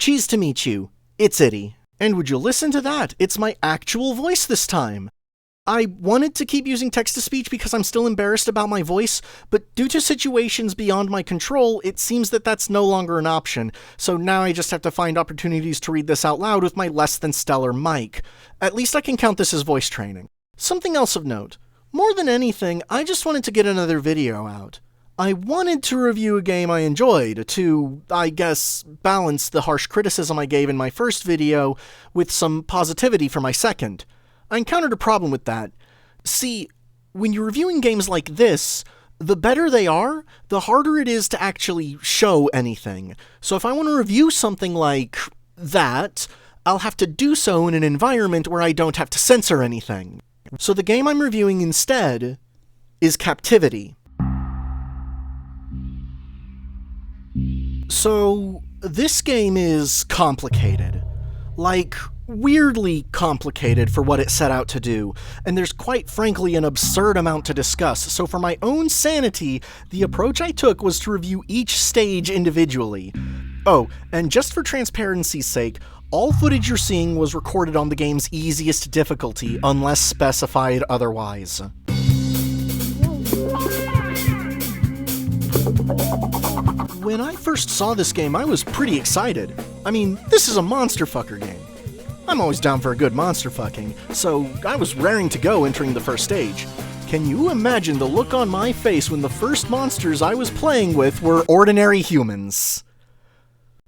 Cheese to meet you. It's Itti. And would you listen to that? It's my actual voice this time. I wanted to keep using text-to-speech because I'm still embarrassed about my voice, but due to situations beyond my control, it seems that that's no longer an option, so now I just have to find opportunities to read this out loud with my less-than-stellar mic. At least I can count this as voice training. Something else of note. More than anything, I just wanted to get another video out. I wanted to review a game I enjoyed, to, I guess, balance the harsh criticism I gave in my first video with some positivity for my second. I encountered a problem with that. See, when you're reviewing games like this, the better they are, the harder it is to actually show anything. So if I want to review something like that, I'll have to do so in an environment where I don't have to censor anything. So the game I'm reviewing instead is Captivity. So, this game is complicated. Like, weirdly complicated for what it set out to do, and there's quite frankly an absurd amount to discuss, so for my own sanity, the approach I took was to review each stage individually. Oh, and just for transparency's sake, all footage you're seeing was recorded on the game's easiest difficulty, unless specified otherwise. When I first saw this game, I was pretty excited. I mean, this is a monster fucker game. I'm always down for a good monster fucking, so I was raring to go entering the first stage. Can you imagine the look on my face when the first monsters I was playing with were ordinary humans?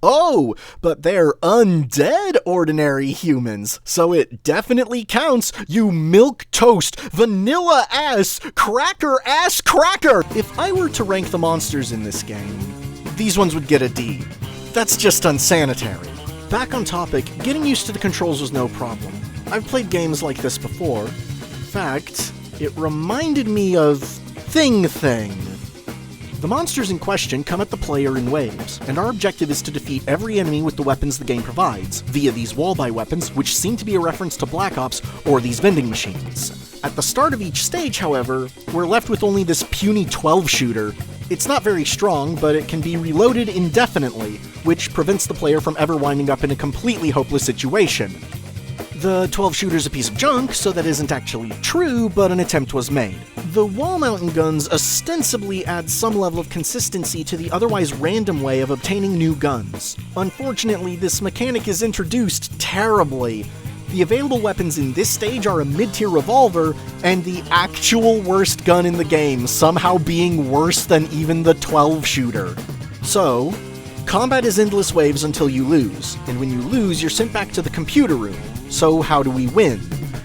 Oh, but they're undead ordinary humans, so it definitely counts, you milquetoast, vanilla-ass, cracker-ass cracker! If I were to rank the monsters in this game, these ones would get a D. That's just unsanitary. Back on topic, getting used to the controls was no problem. I've played games like this before. In fact, it reminded me of Thing. The monsters in question come at the player in waves, and our objective is to defeat every enemy with the weapons the game provides, via these wall-buy weapons, which seem to be a reference to Black Ops or these vending machines. At the start of each stage, however, we're left with only this puny 12-shooter. It's not very strong, but it can be reloaded indefinitely, which prevents the player from ever winding up in a completely hopeless situation. The 12-shooter's a piece of junk, so that isn't actually true, but an attempt was made. The wall-mountain guns ostensibly add some level of consistency to the otherwise random way of obtaining new guns. Unfortunately, this mechanic is introduced terribly. The available weapons in this stage are a mid-tier revolver, and the actual worst gun in the game somehow being worse than even the 12-shooter. So, combat is endless waves until you lose, and when you lose, you're sent back to the computer room. So how do we win?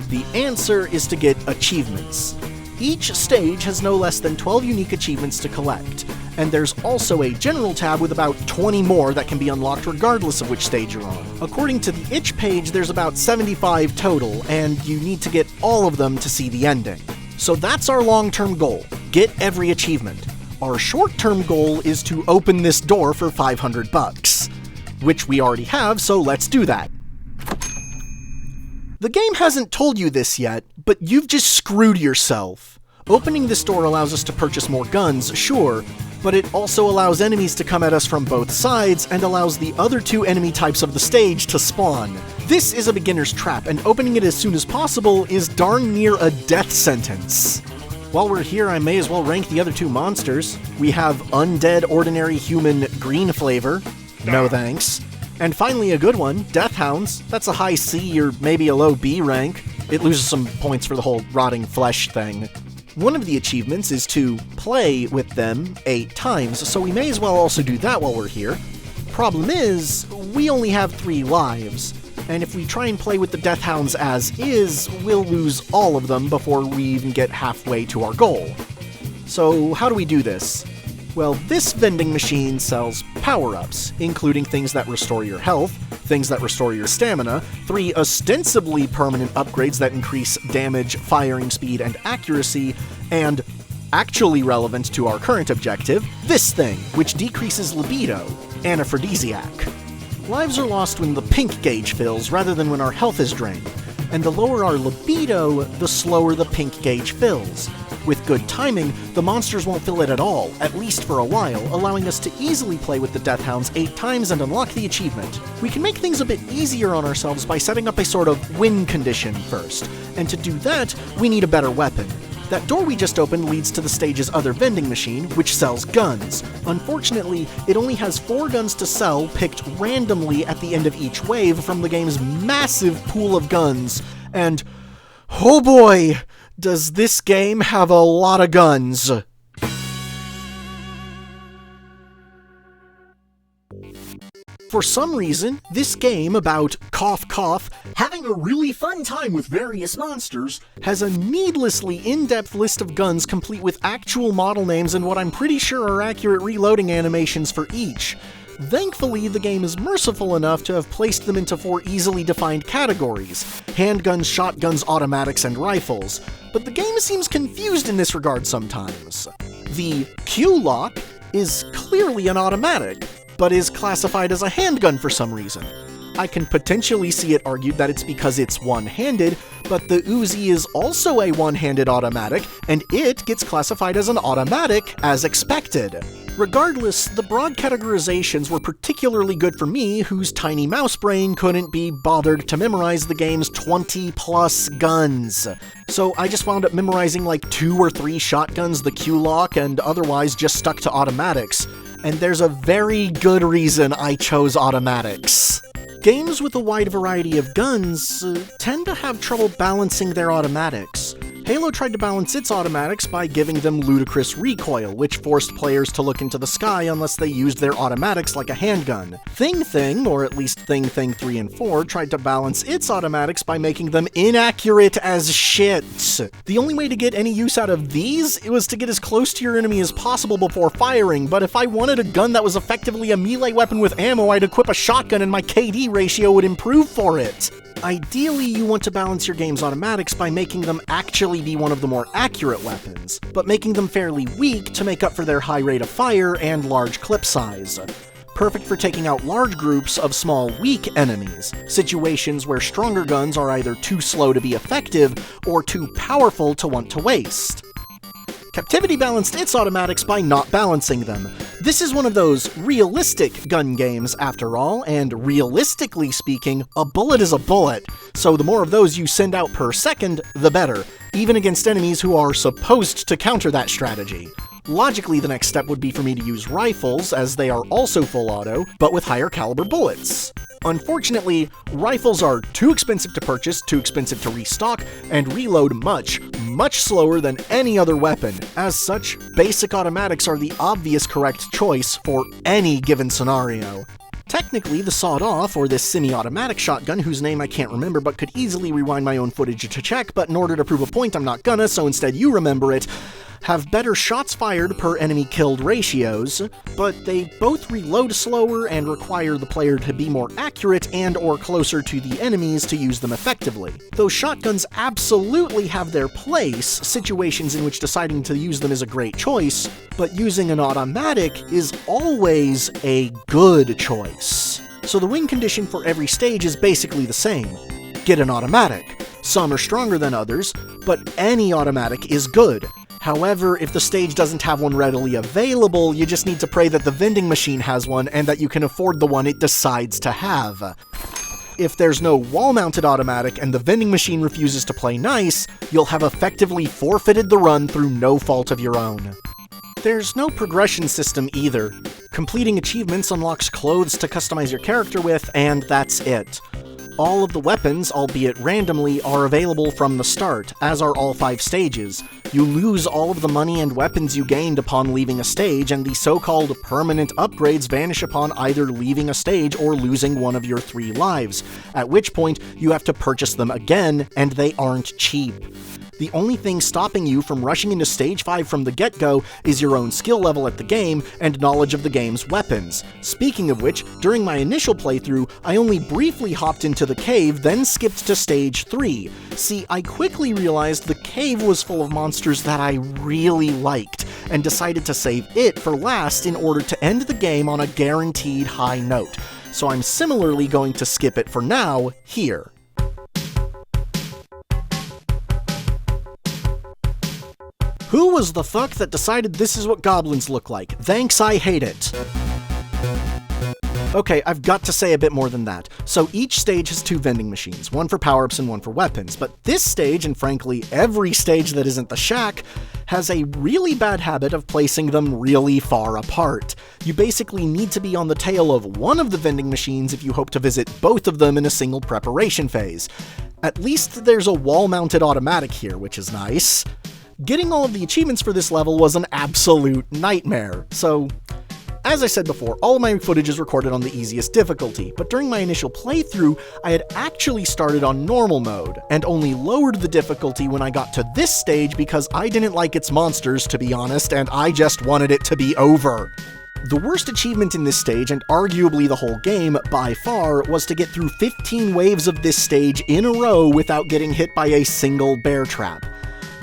The answer is to get achievements. Each stage has no less than 12 unique achievements to collect, and there's also a general tab with about 20 more that can be unlocked regardless of which stage you're on. According to the itch page, there's about 75 total, and you need to get all of them to see the ending. So that's our long-term goal, get every achievement. Our short-term goal is to open this door for $500, which we already have, so let's do that. The game hasn't told you this yet, but you've just screwed yourself. Opening this door allows us to purchase more guns, sure, but it also allows enemies to come at us from both sides and allows the other two enemy types of the stage to spawn. This is a beginner's trap, and opening it as soon as possible is darn near a death sentence. While we're here, I may as well rank the other two monsters. We have undead ordinary human green flavor. No thanks. And finally a good one, Death Hounds. That's a high C or maybe a low B rank. It loses some points for the whole rotting flesh thing. One of the achievements is to play with them 8 times, so we may as well also do that while we're here. Problem is, we only have 3 lives, and if we try and play with the Death Hounds as is, we'll lose all of them before we even get halfway to our goal. So how do we do this? Well, this vending machine sells power-ups, including things that restore your health, things that restore your stamina, 3 ostensibly permanent upgrades that increase damage, firing speed, and accuracy, and, actually relevant to our current objective, this thing, which decreases libido, an aphrodisiac. Lives are lost when the pink gauge fills rather than when our health is drained, and the lower our libido, the slower the pink gauge fills. With good timing, the monsters won't fill it at all, at least for a while, allowing us to easily play with the Death Hounds 8 times and unlock the achievement. We can make things a bit easier on ourselves by setting up a sort of win condition first, and to do that, we need a better weapon. That door we just opened leads to the stage's other vending machine, which sells guns. Unfortunately, it only has 4 guns to sell, picked randomly at the end of each wave from the game's massive pool of guns. And, oh boy, does this game have a lot of guns. For some reason, this game about, cough cough, having a really fun time with various monsters, has a needlessly in-depth list of guns complete with actual model names and what I'm pretty sure are accurate reloading animations for each. Thankfully, the game is merciful enough to have placed them into 4 easily defined categories: handguns, shotguns, automatics, and rifles. But the game seems confused in this regard sometimes. The Q-Lock is clearly an automatic, but is classified as a handgun for some reason. I can potentially see it argued that it's because it's one-handed, but the Uzi is also a one-handed automatic, and it gets classified as an automatic as expected. Regardless, the broad categorizations were particularly good for me, whose tiny mouse brain couldn't be bothered to memorize the game's 20-plus guns. So I just wound up memorizing like 2 or 3 shotguns, the Q-Lock, and otherwise just stuck to automatics. And there's a very good reason I chose automatics. Games with a wide variety of guns tend to have trouble balancing their automatics. Halo tried to balance its automatics by giving them ludicrous recoil, which forced players to look into the sky unless they used their automatics like a handgun. Thing, or at least Thing 3 and 4, tried to balance its automatics by making them inaccurate as shit. The only way to get any use out of these was to get as close to your enemy as possible before firing, but if I wanted a gun that was effectively a melee weapon with ammo, I'd equip a shotgun and my KD ratio would improve for it. Ideally, you want to balance your game's automatics by making them actually be one of the more accurate weapons, but making them fairly weak to make up for their high rate of fire and large clip size. Perfect for taking out large groups of small, weak enemies, situations where stronger guns are either too slow to be effective or too powerful to want to waste. Captivity balanced its automatics by not balancing them. This is one of those realistic gun games, after all, and realistically speaking, a bullet is a bullet, so the more of those you send out per second, the better, even against enemies who are supposed to counter that strategy. Logically, the next step would be for me to use rifles, as they are also full auto, but with higher caliber bullets. Unfortunately, rifles are too expensive to purchase, too expensive to restock, and reload much slower than any other weapon. As such, basic automatics are the obvious correct choice for any given scenario. Technically, the sawed-off, or this semi-automatic shotgun, whose name I can't remember but could easily rewind my own footage to check, but in order to prove a point I'm not gonna, so instead you remember it, have better shots fired per enemy killed ratios, but they both reload slower and require the player to be more accurate and or closer to the enemies to use them effectively. Though shotguns absolutely have their place, situations in which deciding to use them is a great choice, but using an automatic is always a good choice. So the win condition for every stage is basically the same. Get an automatic. Some are stronger than others, but any automatic is good. However, if the stage doesn't have one readily available, you just need to pray that the vending machine has one and that you can afford the one it decides to have. If there's no wall-mounted automatic and the vending machine refuses to play nice, you'll have effectively forfeited the run through no fault of your own. There's no progression system either. Completing achievements unlocks clothes to customize your character with, and that's it. All of the weapons, albeit randomly, are available from the start, as are all 5 stages. You lose all of the money and weapons you gained upon leaving a stage, and the so-called permanent upgrades vanish upon either leaving a stage or losing one of your 3 lives, at which point you have to purchase them again, and they aren't cheap. The only thing stopping you from rushing into Stage 5 from the get-go is your own skill level at the game and knowledge of the game's weapons. Speaking of which, during my initial playthrough, I only briefly hopped into the cave, then skipped to Stage 3. See, I quickly realized the cave was full of monsters that I really liked, and decided to save it for last in order to end the game on a guaranteed high note. So I'm similarly going to skip it for now, here. Who was the fuck that decided this is what goblins look like? Thanks, I hate it. Okay, I've got to say a bit more than that. So each stage has 2 vending machines, one for power-ups and one for weapons, but this stage, and frankly every stage that isn't the shack, has a really bad habit of placing them really far apart. You basically need to be on the tail of one of the vending machines if you hope to visit both of them in a single preparation phase. At least there's a wall-mounted automatic here, which is nice. Getting all of the achievements for this level was an absolute nightmare, so as I said before, all of my footage is recorded on the easiest difficulty, but during my initial playthrough, I had actually started on normal mode, and only lowered the difficulty when I got to this stage because I didn't like its monsters, to be honest, and I just wanted it to be over. The worst achievement in this stage, and arguably the whole game, by far, was to get through 15 waves of this stage in a row without getting hit by a single bear trap.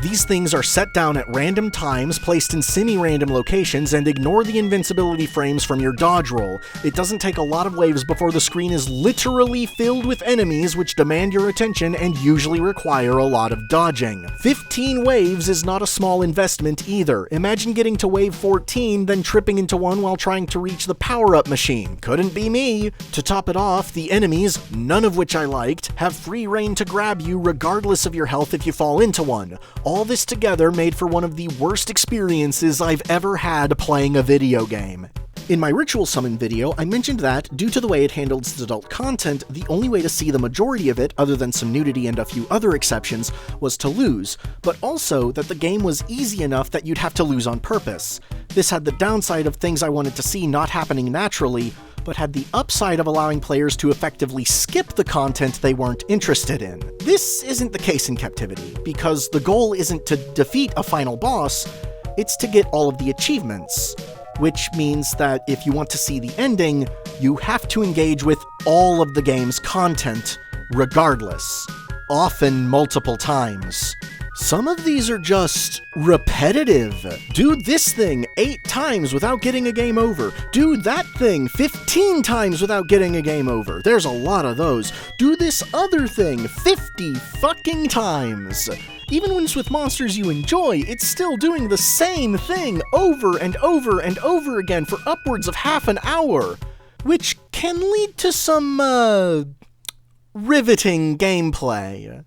These things are set down at random times, placed in semi-random locations, and ignore the invincibility frames from your dodge roll. It doesn't take a lot of waves before the screen is literally filled with enemies which demand your attention and usually require a lot of dodging. 15 waves is not a small investment either. Imagine getting to wave 14, then tripping into one while trying to reach the power-up machine. Couldn't be me. To top it off, the enemies, none of which I liked, have free reign to grab you regardless of your health if you fall into one. All this together made for one of the worst experiences I've ever had playing a video game. In my ritual summon video, I mentioned that, due to the way it handled its adult content, the only way to see the majority of it, other than some nudity and a few other exceptions, was to lose, but also that the game was easy enough that you'd have to lose on purpose. This had the downside of things I wanted to see not happening naturally, but had the upside of allowing players to effectively skip the content they weren't interested in. This isn't the case in Captivity, because the goal isn't to defeat a final boss, it's to get all of the achievements. Which means that if you want to see the ending, you have to engage with all of the game's content, regardless. Often multiple times. Some of these are just repetitive. Do this thing 8 times without getting a game over. Do that thing 15 times without getting a game over. There's a lot of those. Do this other thing 50 fucking times. Even when it's with monsters you enjoy, it's still doing the same thing over and over and over again for upwards of half an hour. Which can lead to some, riveting gameplay.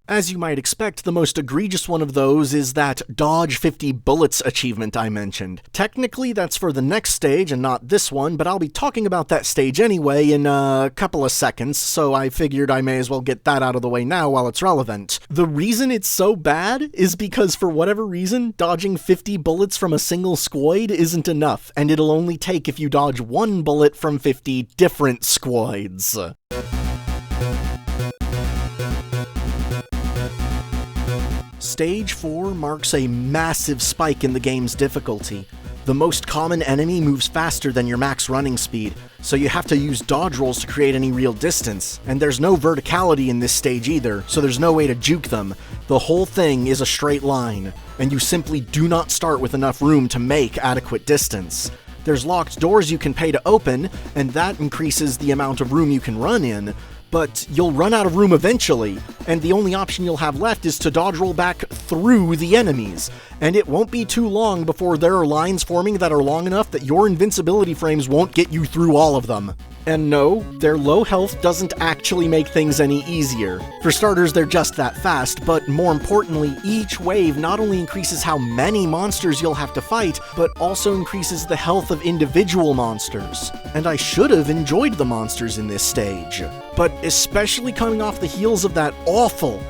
As you might expect, the most egregious one of those is that dodge 50 bullets achievement I mentioned. Technically, that's for the next stage and not this one, but I'll be talking about that stage anyway in a couple of seconds, so I figured I may as well get that out of the way now while it's relevant. The reason it's so bad is because for whatever reason, dodging 50 bullets from a single squoid isn't enough, and it'll only take if you dodge 1 bullet from 50 different squoids. Stage 4 marks a massive spike in the game's difficulty. The most common enemy moves faster than your max running speed, so you have to use dodge rolls to create any real distance, and there's no verticality in this stage either, so there's no way to juke them. The whole thing is a straight line, and you simply do not start with enough room to make adequate distance. There's locked doors you can pay to open, and that increases the amount of room you can run in, but you'll run out of room eventually, and the only option you'll have left is to dodge roll back through the enemies, and it won't be too long before there are lines forming that are long enough that your invincibility frames won't get you through all of them. And no, their low health doesn't actually make things any easier. For starters, they're just that fast, but more importantly, each wave not only increases how many monsters you'll have to fight, but also increases the health of individual monsters. And I should have enjoyed the monsters in this stage. But especially coming off the heels of that awful,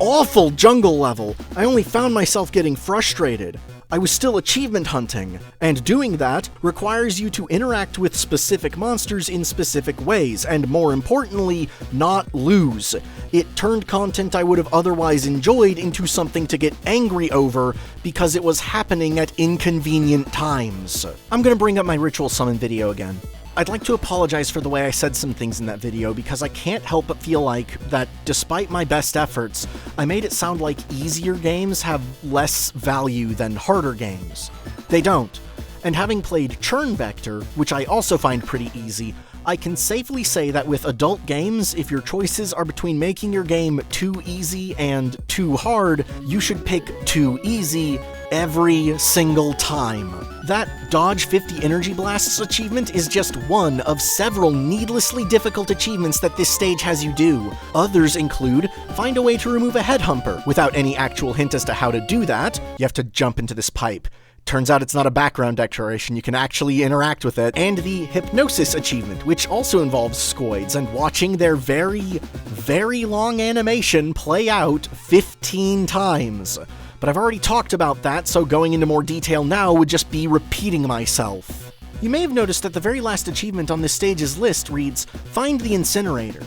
awful jungle level, I only found myself getting frustrated. I was still achievement hunting, and doing that requires you to interact with specific monsters in specific ways, and more importantly, not lose. It turned content I would have otherwise enjoyed into something to get angry over because it was happening at inconvenient times. I'm gonna bring up my ritual summon video again. I'd like to apologize for the way I said some things in that video because I can't help but feel like that despite my best efforts, I made it sound like easier games have less value than harder games. They don't. And having played Churn Vector, which I also find pretty easy, I can safely say that with adult games, if your choices are between making your game too easy and too hard, you should pick too easy every single time. That Dodge 50 Energy Blasts achievement is just one of several needlessly difficult achievements that this stage has you do. Others include, find a way to remove a head humper, without any actual hint as to how to do that. You have to jump into this pipe. Turns out it's not a background decoration, you can actually interact with it. And the Hypnosis achievement, which also involves scoids and watching their very, very long animation play out 15 times. But I've already talked about that, so going into more detail now would just be repeating myself. You may have noticed that the very last achievement on this stage's list reads, Find the Incinerator.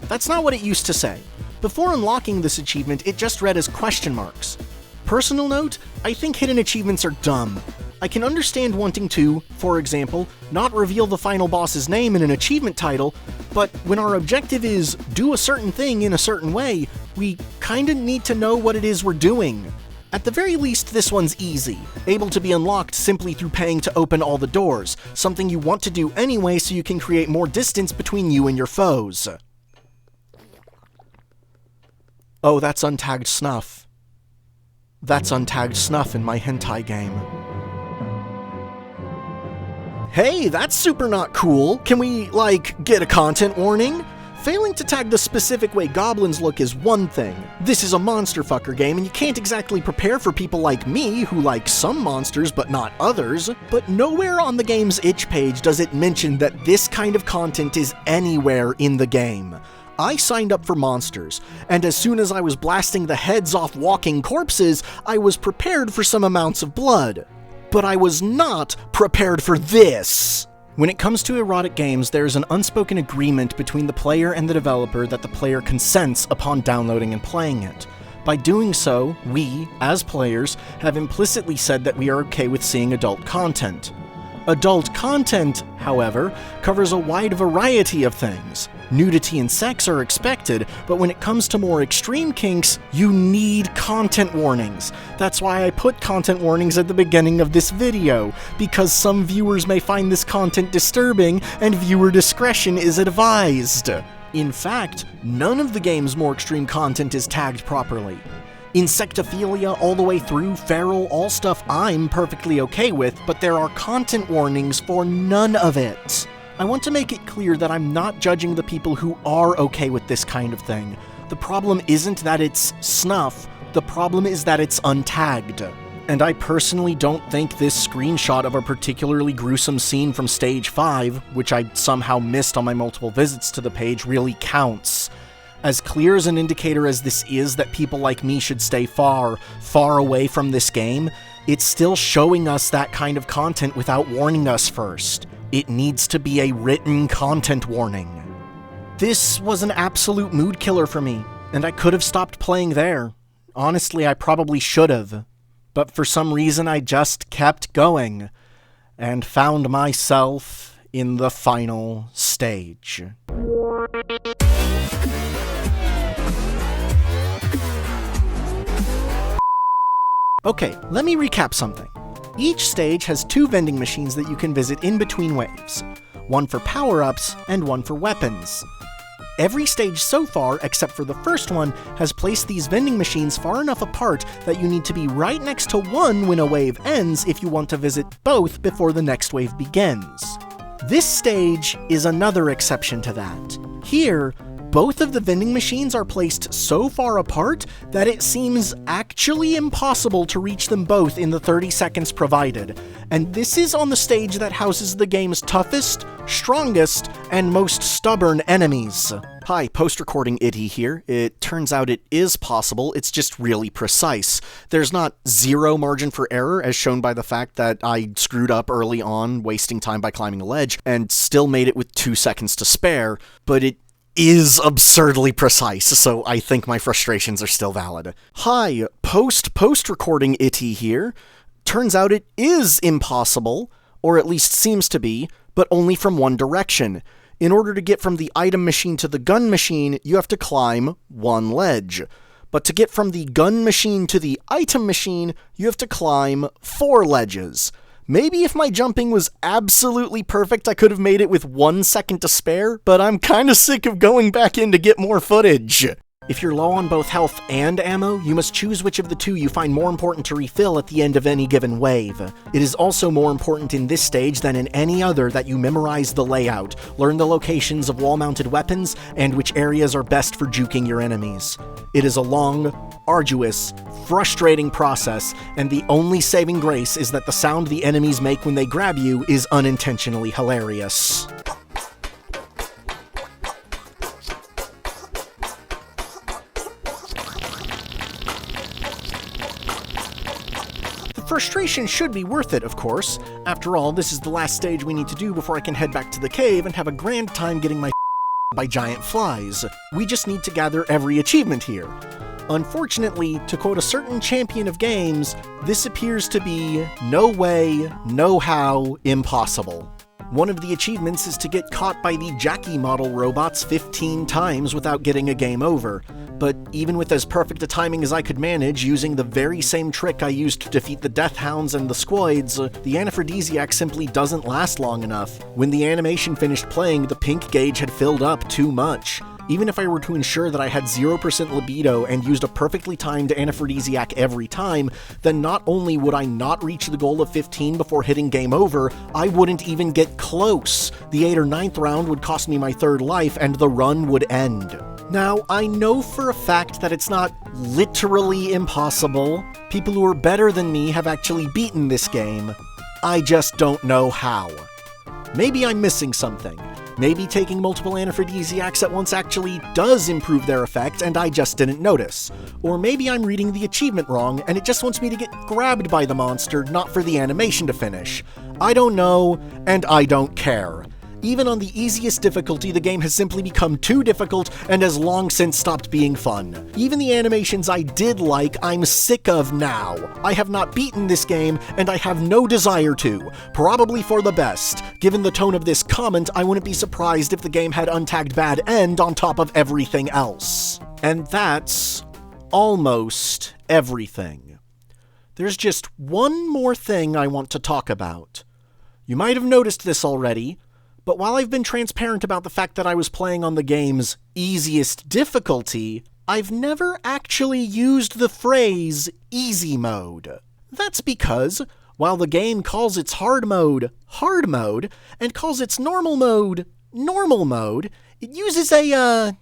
That's not what it used to say. Before unlocking this achievement, it just read as question marks. Personal note, I think hidden achievements are dumb. I can understand wanting to, for example, not reveal the final boss's name in an achievement title, but when our objective is do a certain thing in a certain way, we kinda need to know what it is we're doing. At the very least, this one's easy, able to be unlocked simply through paying to open all the doors, something you want to do anyway so you can create more distance between you and your foes. Oh, that's untagged snuff. That's untagged snuff in my hentai game. Hey, that's super not cool! Can we, get a content warning? Failing to tag the specific way goblins look is one thing. This is a monster fucker game, and you can't exactly prepare for people like me, who like some monsters but not others. But nowhere on the game's itch page does it mention that this kind of content is anywhere in the game. I signed up for monsters, and as soon as I was blasting the heads off walking corpses, I was prepared for some amounts of blood. But I was not prepared for this! When it comes to erotic games, there is an unspoken agreement between the player and the developer that the player consents upon downloading and playing it. By doing so, we, as players, have implicitly said that we are okay with seeing adult content. Adult content, however, covers a wide variety of things. Nudity and sex are expected, but when it comes to more extreme kinks, you need content warnings. That's why I put content warnings at the beginning of this video, because some viewers may find this content disturbing, and viewer discretion is advised. In fact, none of the game's more extreme content is tagged properly. Insectophilia all the way through, feral, all stuff I'm perfectly okay with, but there are content warnings for none of it. I want to make it clear that I'm not judging the people who are okay with this kind of thing. The problem isn't that it's snuff, the problem is that it's untagged. And I personally don't think this screenshot of a particularly gruesome scene from Stage 5, which I somehow missed on my multiple visits to the page, really counts. As clear as an indicator as this is that people like me should stay far, far away from this game, it's still showing us that kind of content without warning us first. It needs to be a written content warning. This was an absolute mood killer for me, and I could have stopped playing there. Honestly, I probably should have. But for some reason I just kept going, and found myself in the final stage. Okay, let me recap something. Each stage has 2 vending machines that you can visit in between waves. One for power-ups, and one for weapons. Every stage so far, except for the first one, has placed these vending machines far enough apart that you need to be right next to one when a wave ends if you want to visit both before the next wave begins. This stage is another exception to that. Here, both of the vending machines are placed so far apart that it seems actually impossible to reach them both in the 30 seconds provided. And this is on the stage that houses the game's toughest, strongest, and most stubborn enemies. Hi, post-recording Itti here. It turns out it is possible, it's just really precise. There's not zero margin for error, as shown by the fact that I screwed up early on, wasting time by climbing a ledge, and still made it with 2 seconds to spare, but it is absurdly precise, so I think my frustrations are still valid. Hi, post-recording Itti here. Turns out it is impossible, or at least seems to be, but only from one direction. In order to get from the item machine to the gun machine, you have to climb one ledge. But to get from the gun machine to the item machine, you have to climb 4 ledges. Maybe if my jumping was absolutely perfect, I could have made it with 1 second to spare, but I'm kinda sick of going back in to get more footage. If you're low on both health and ammo, you must choose which of the two you find more important to refill at the end of any given wave. It is also more important in this stage than in any other that you memorize the layout, learn the locations of wall-mounted weapons, and which areas are best for juking your enemies. It is a long, arduous, frustrating process, and the only saving grace is that the sound the enemies make when they grab you is unintentionally hilarious. Frustration should be worth it, of course. After all, this is the last stage we need to do before I can head back to the cave and have a grand time getting my by giant flies. We just need to gather every achievement here. Unfortunately, to quote a certain champion of games, this appears to be no way, no how, impossible. One of the achievements is to get caught by the Jackie model robots 15 times without getting a game over. But even with as perfect a timing as I could manage, using the very same trick I used to defeat the Death Hounds and the Squoids, the anaphrodisiac simply doesn't last long enough. When the animation finished playing, the pink gauge had filled up too much. Even if I were to ensure that I had 0% libido and used a perfectly timed anaphrodisiac every time, then not only would I not reach the goal of 15 before hitting game over, I wouldn't even get close. The 8th or 9th round would cost me my 3rd life and the run would end. Now, I know for a fact that it's not literally impossible. People who are better than me have actually beaten this game. I just don't know how. Maybe I'm missing something. Maybe taking multiple anaphrodisiacs at once actually does improve their effect and I just didn't notice. Or maybe I'm reading the achievement wrong and it just wants me to get grabbed by the monster, not for the animation to finish. I don't know, and I don't care. Even on the easiest difficulty, the game has simply become too difficult and has long since stopped being fun. Even the animations I did like, I'm sick of now. I have not beaten this game, and I have no desire to. Probably for the best. Given the tone of this comment, I wouldn't be surprised if the game had untagged bad end on top of everything else. And that's almost everything. There's just one more thing I want to talk about. You might have noticed this already, but while I've been transparent about the fact that I was playing on the game's easiest difficulty, I've never actually used the phrase easy mode. That's because, while the game calls its hard mode, and calls its normal mode, it uses a,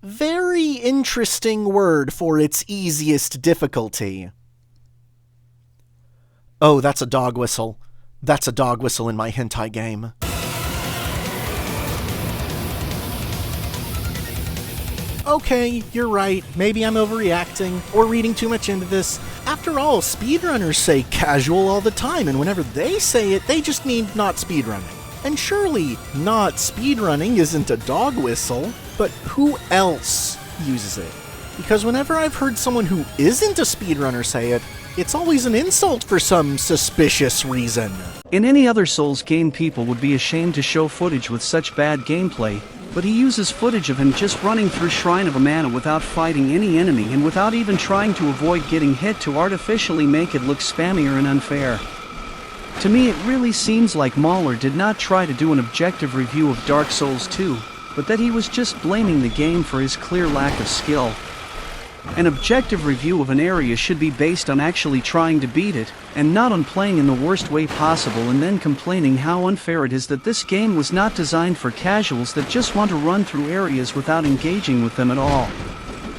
very interesting word for its easiest difficulty. Oh, that's a dog whistle. That's a dog whistle in my hentai game. Okay, you're right, maybe I'm overreacting, or reading too much into this. After all, speedrunners say casual all the time, and whenever they say it, they just mean not speedrunning. And surely, not speedrunning isn't a dog whistle, but who else uses it? Because whenever I've heard someone who isn't a speedrunner say it, it's always an insult for some suspicious reason. In any other Souls game, people would be ashamed to show footage with such bad gameplay, but he uses footage of him just running through Shrine of Amana without fighting any enemy and without even trying to avoid getting hit to artificially make it look spammier and unfair. To me, it really seems like Mahler did not try to do an objective review of Dark Souls 2, but that he was just blaming the game for his clear lack of skill. An objective review of an area should be based on actually trying to beat it, and not on playing in the worst way possible and then complaining how unfair it is that this game was not designed for casuals that just want to run through areas without engaging with them at all.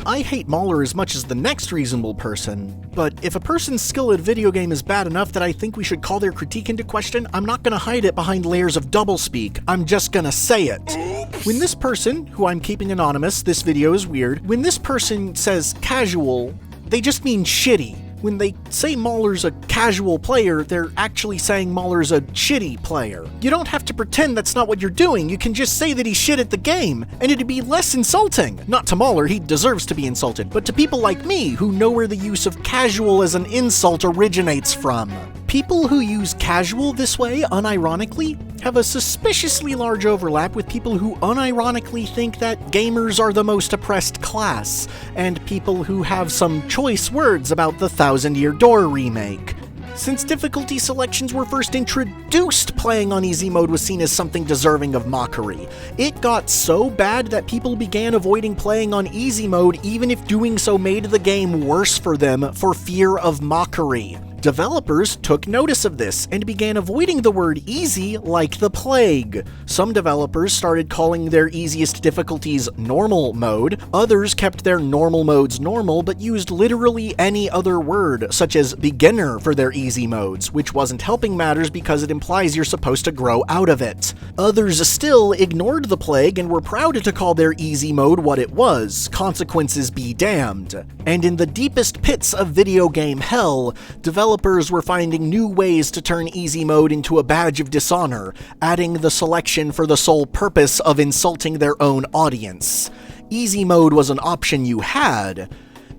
I hate Mahler as much as the next reasonable person, but if a person's skill at a video game is bad enough that I think we should call their critique into question, I'm not gonna hide it behind layers of doublespeak. I'm just gonna say it. When this person, who I'm keeping anonymous, this video is weird, when this person says casual, they just mean shitty. When they say Mahler's a casual player, they're actually saying Mahler's a shitty player. You don't have to pretend that's not what you're doing, you can just say that he's shit at the game, and it'd be less insulting. Not to Mahler, he deserves to be insulted, but to people like me, who know where the use of casual as an insult originates from. People who use casual this way, unironically, have a suspiciously large overlap with people who unironically think that gamers are the most oppressed class, and people who have some choice words about the Thousand Year Door remake. Since difficulty selections were first introduced, playing on easy mode was seen as something deserving of mockery. It got so bad that people began avoiding playing on easy mode even if doing so made the game worse for them for fear of mockery. Developers took notice of this and began avoiding the word easy like the plague. Some developers started calling their easiest difficulties normal mode, others kept their normal modes normal but used literally any other word, such as beginner, for their easy modes, which wasn't helping matters because it implies you're supposed to grow out of it. Others still ignored the plague and were proud to call their easy mode what it was, consequences be damned. And in the deepest pits of video game hell, developers were finding new ways to turn easy mode into a badge of dishonor, adding the selection for the sole purpose of insulting their own audience. Easy mode was an option you had,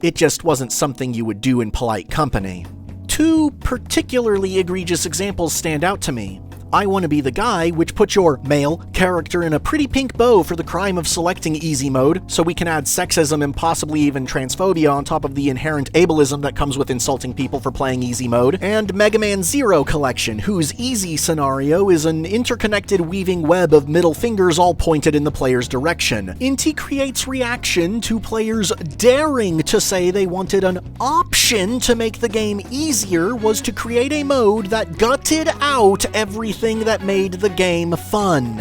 it just wasn't something you would do in polite company. Two particularly egregious examples stand out to me. I Want to Be the Guy, which puts your male character in a pretty pink bow for the crime of selecting easy mode, so we can add sexism and possibly even transphobia on top of the inherent ableism that comes with insulting people for playing easy mode, and Mega Man Zero Collection, whose easy scenario is an interconnected weaving web of middle fingers all pointed in the player's direction. Inti creates reaction to players daring to say they wanted an option to make the game easier was to create a mode that gutted out everything that made the game fun.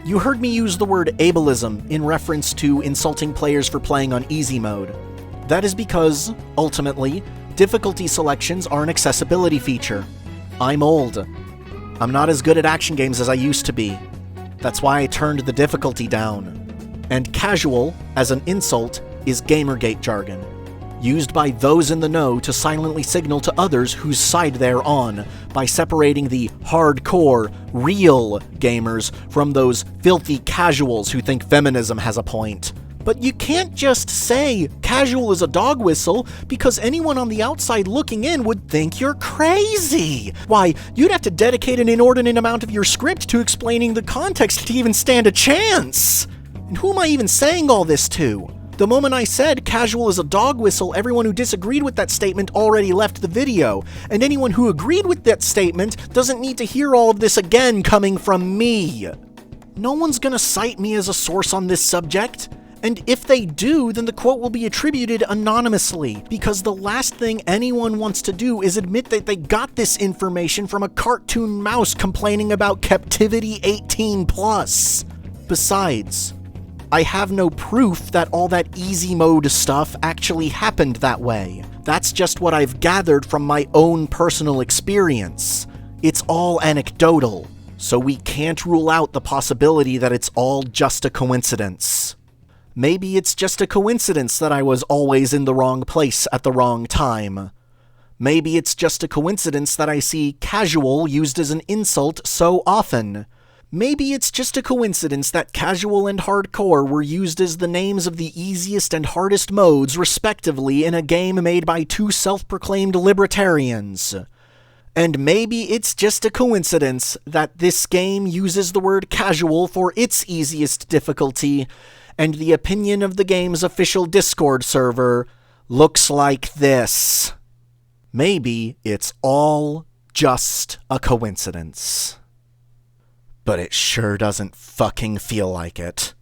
You heard me use the word ableism in reference to insulting players for playing on easy mode. That is because, ultimately, difficulty selections are an accessibility feature. I'm old. I'm not as good at action games as I used to be. That's why I turned the difficulty down. And casual, as an insult, is Gamergate jargon, used by those in the know to silently signal to others whose side they're on, by separating the hardcore, real gamers from those filthy casuals who think feminism has a point. But you can't just say casual is a dog whistle because anyone on the outside looking in would think you're crazy. Why, you'd have to dedicate an inordinate amount of your script to explaining the context to even stand a chance. And who am I even saying all this to? The moment I said casual is a dog whistle, everyone who disagreed with that statement already left the video, and anyone who agreed with that statement doesn't need to hear all of this again coming from me. No one's gonna cite me as a source on this subject, and if they do, then the quote will be attributed anonymously, because the last thing anyone wants to do is admit that they got this information from a cartoon mouse complaining about Captivity 18+. Besides, I have no proof that all that easy mode stuff actually happened that way. That's just what I've gathered from my own personal experience. It's all anecdotal, so we can't rule out the possibility that it's all just a coincidence. Maybe it's just a coincidence that I was always in the wrong place at the wrong time. Maybe it's just a coincidence that I see casual used as an insult so often. Maybe it's just a coincidence that casual and hardcore were used as the names of the easiest and hardest modes, respectively, in a game made by two self-proclaimed libertarians. And maybe it's just a coincidence that this game uses the word casual for its easiest difficulty, and the opinion of the game's official Discord server looks like this. Maybe it's all just a coincidence. But it sure doesn't fucking feel like it.